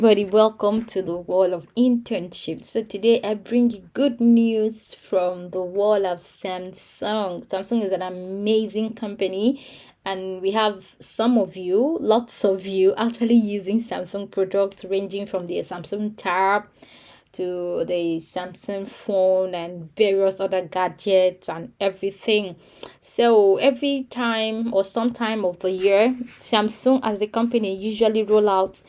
Everybody, welcome to the wall of internship. So today I bring you good news from the wall of Samsung. Samsung is an amazing company, and we have lots of you actually using Samsung products, ranging from the Samsung Tab to the Samsung phone and various other gadgets and everything. So every time or sometime of the year, Samsung as the company usually roll out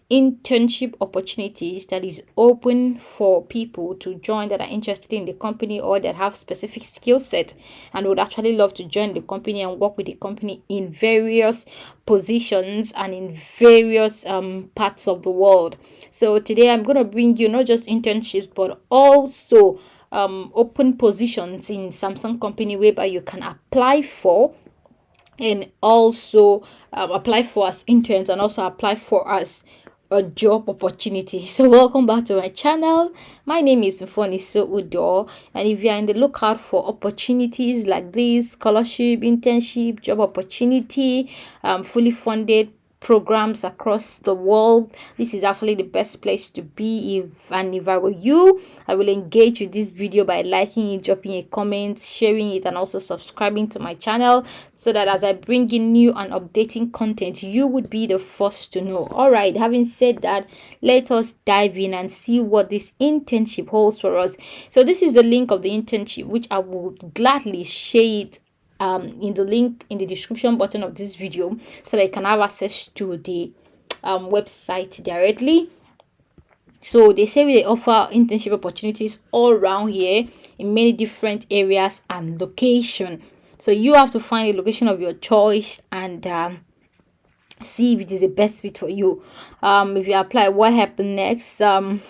internship opportunities that is open for people to join that are interested in the company or that have specific skill set and would actually love to join the company and work with the company in various positions and in various parts of the world. So today I'm going to bring you not just internships but also open positions in Samsung company whereby you can apply for and also apply for as interns and also apply for as a job opportunity. So welcome back to my channel. My name is MFONISO UDOH, and if you are in the lookout for opportunities like this, scholarship, internship, job opportunity, fully funded programs across the world, this is actually the best place to be. If I were you, I will engage with this video by liking it, dropping a comment, sharing it, and also subscribing to my channel so that as I bring in new and updating content, you would be the first to know. All right, having said that, let us dive in and see what this internship holds for us. So this is the link of the internship, which I would gladly share it in the link in the description button of this video so that you can have access to the website directly. So they say they offer internship opportunities all around here in many different areas and location. So you have to find a location of your choice and see if it is the best fit for you. If you apply, what happened next? That's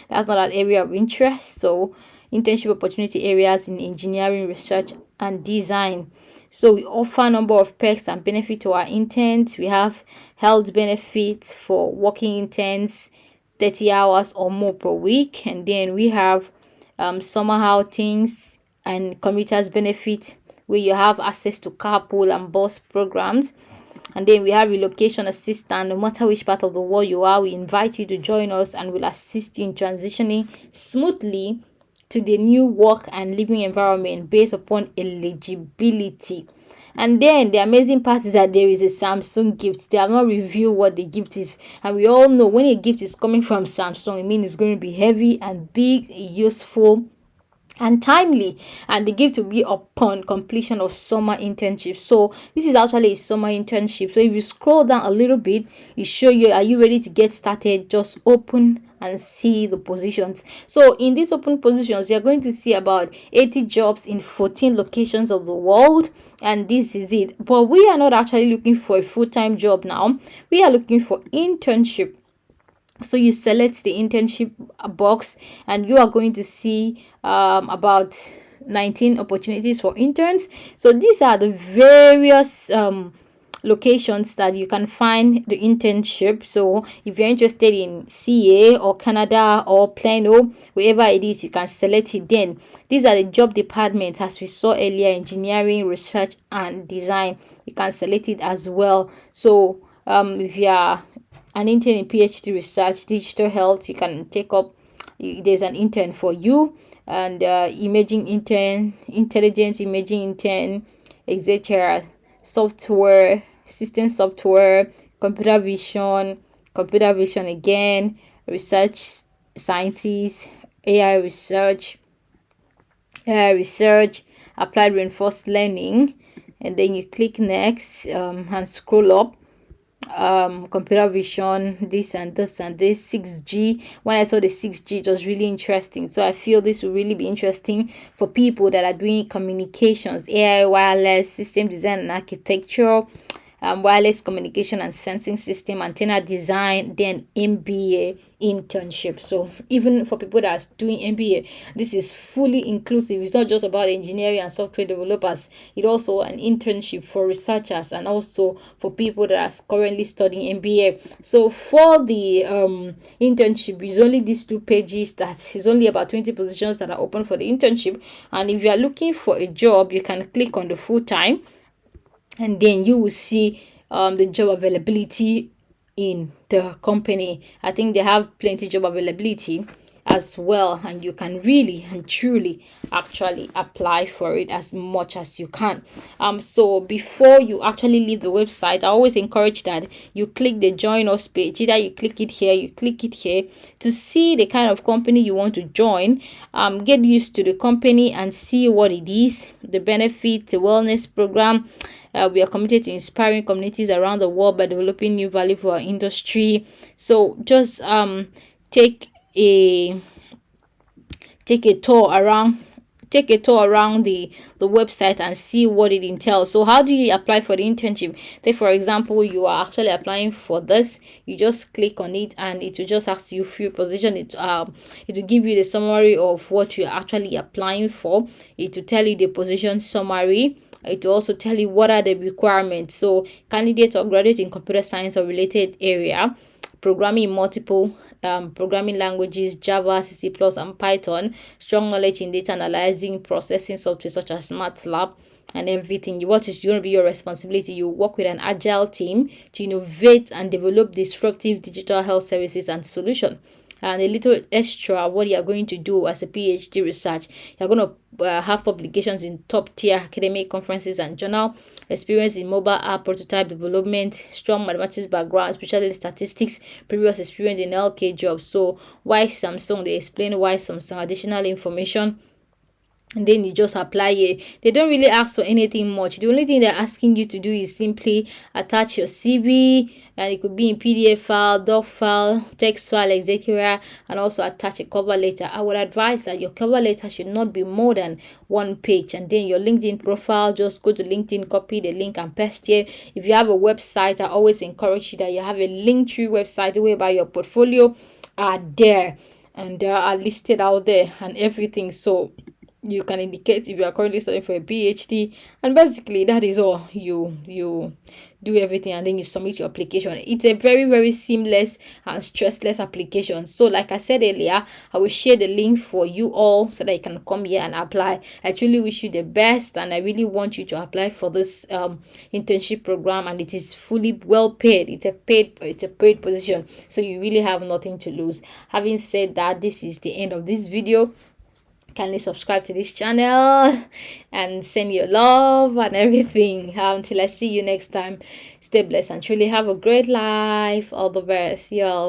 not an area of interest. So internship opportunity areas in engineering, research, and design. So we offer a number of perks and benefits to our interns. We have health benefits for working interns, 30 hours or more per week, and then we have summer outings and commuters benefit where you have access to carpool and bus programs. And then we have relocation assistance. No matter which part of the world you are, we invite you to join us and we'll assist you in transitioning smoothly to the new work and living environment based upon eligibility. And then the amazing part is that there is a Samsung gift. They have not revealed what the gift is, and we all know when a gift is coming from Samsung, it means it's going to be heavy and big, useful and timely, and the gift will be upon completion of summer internship. So this is actually a summer internship. So if you scroll down a little bit, it show you, are you ready to get started? Just open and see the positions. So in these open positions, you're going to see about 80 jobs in 14 locations of the world, and this is it. But we are not actually looking for a full-time job now. We are looking for internship. So you select the internship box and you are going to see about 19 opportunities for interns. So these are the various locations that you can find the internship. So if you're interested in CA or Canada or Plano, wherever it is, you can select it. Then these are the job departments as we saw earlier: engineering, research, and design. You can select it as well. So if you are an intern in PhD research, digital health, you can take up, there's an intern for you, and imaging intern, intelligence imaging intern, etc. Software, system software, computer vision again, research scientists, AI research, applied reinforced learning, and then you click next and scroll up. Computer vision, this and this and this. 6G, when I saw the 6G, it was really interesting, so I feel this will really be interesting for people that are doing communications, AI, wireless system design and architecture, wireless communication and sensing system, antenna design, then MBA internship. So even for people that are doing MBA, this is fully inclusive. It's not just about engineering and software developers. It's also an internship for researchers and also for people that are currently studying MBA. So for the internship, it's only these 2 pages. That is only about 20 positions that are open for the internship. And if you are looking for a job, you can click on the full time, and then you will see the job availability in the company. I think they have plenty job availability as well, and you can really and truly actually apply for it as much as you can. So before you actually leave the website, I always encourage that you click the join us page. Either you click it here, you click it here, to see the kind of company you want to join. Get used to the company and see what it is, the benefit, the wellness program. We are committed to inspiring communities around the world by developing new value for our industry. So just take a tour around the website and see what it entails. So how do you apply for the internship? Say for example, you are actually applying for this. You just click on it and it will just ask you few position. It will give you the summary of what you're actually applying for. It will tell you the position summary. It will also tell you what are the requirements. So candidates or graduates in computer science or related area, programming in multiple programming languages, Java, C++, and Python, strong knowledge in data analyzing, processing software such as MATLAB, and everything. What is going to be your responsibility? You work with an agile team to innovate and develop disruptive digital health services and solutions. And a little extra, what you are going to do as a PhD research, you're going to have publications in top tier academic conferences and journal, experience in mobile app prototype development, strong mathematics background, especially statistics, previous experience in LK jobs. So why Samsung? They explain why Samsung, additional information, and then you just apply it. They don't really ask for anything much. The only thing they're asking you to do is simply attach your CV, and it could be in PDF file, doc file, text file, etc., and also attach a cover letter. I would advise that your cover letter should not be more than 1 page. And then your LinkedIn profile, just go to LinkedIn, copy the link and paste here. If you have a website, I always encourage you that you have a Linktree website whereby your portfolio are there and they are listed out there and everything. So you can indicate if you are currently studying for a PhD, and basically that is all. You do everything and then you submit your application. It's a very, very seamless and stressless application. So like I said earlier, I will share the link for you all so that you can come here and apply. I truly wish you the best, and I really want you to apply for this internship program, and it is fully well paid. It's a paid position, so you really have nothing to lose. Having said that, this is the end of this video. Kindly subscribe to this channel and send your love and everything. Until I see you next time, stay blessed and truly have a great life. All the best, y'all.